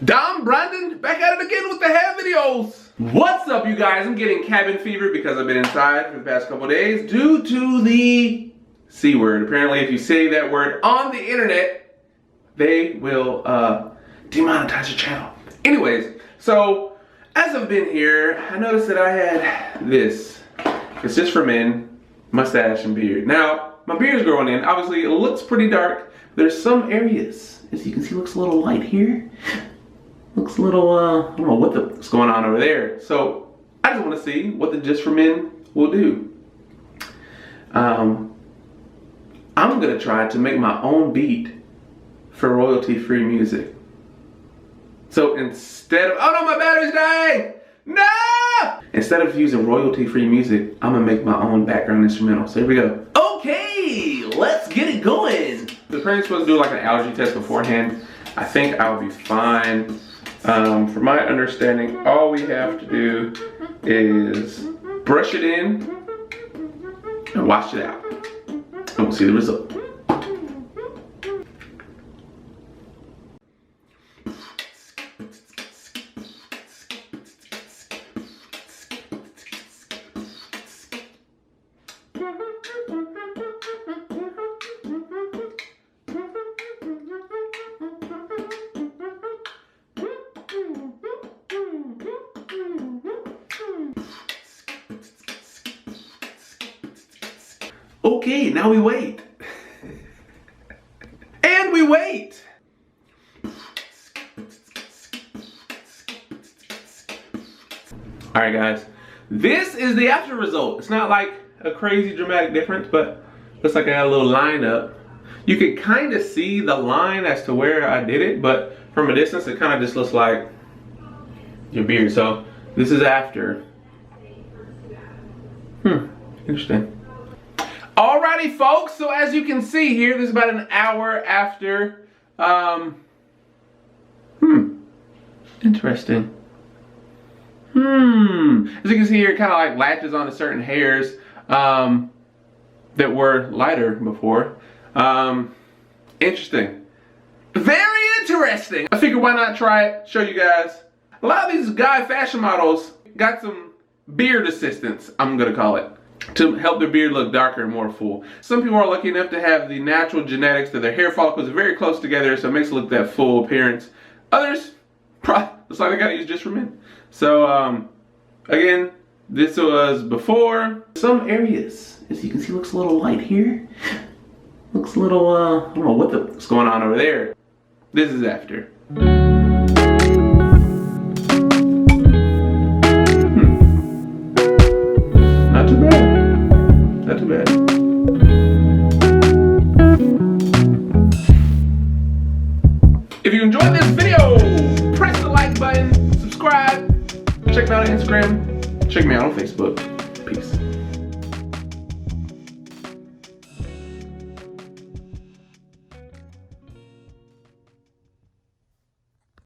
Brandon, back at it again with the hair videos. What's up, you guys? I'm getting cabin fever because I've been inside for the past couple days due to the C word. Apparently, if you say that word on the internet, they will demonetize your channel. Anyways, so as I've been here, I noticed that I had this. It's just for men, mustache and beard. Now, my beard's growing in. Obviously, it looks pretty dark. There's some areas, as you can see, looks a little light here. Looks a little, I don't know what's going on over there. So I just want to see what the Just for Men will do. I'm going to try to make my own beat for royalty-free music. So instead of, oh no, my battery's dying! No! Instead of using royalty-free music, I'm going to make my own background instrumental. So here we go. Okay, let's get it going. The parents supposed to do like an allergy test beforehand. I think I'll be fine. From my understanding, all we have to do is brush it in and wash it out. And we'll see the result. Okay, now we wait. And we wait. Alright guys, this is the after result. It's not like a crazy dramatic difference, but looks like I got a little line up. You can kind of see the line as to where I did it, but from a distance it kind of just looks like your beard. So this is after. Interesting. Alrighty folks, so as you can see here, this is about an hour after. Interesting. As you can see here, it kind of like latches onto certain hairs that were lighter before. Interesting. Very interesting. I figured why not try it, show you guys. A lot of these guy fashion models got some beard assistance, I'm gonna call it, to help their beard look darker and more full. Some people are lucky enough to have the natural genetics that their hair follicles are very close together, so it makes it look that full appearance. Others, probably, looks like they gotta use Just for Men. So, again, this was before. Some areas, as you can see, looks a little light here. Looks a little, I don't know what's going on over there. This is after. Not too bad. Not too bad. If you enjoyed this video, press the like button, subscribe, check me out on Instagram, check me out on Facebook.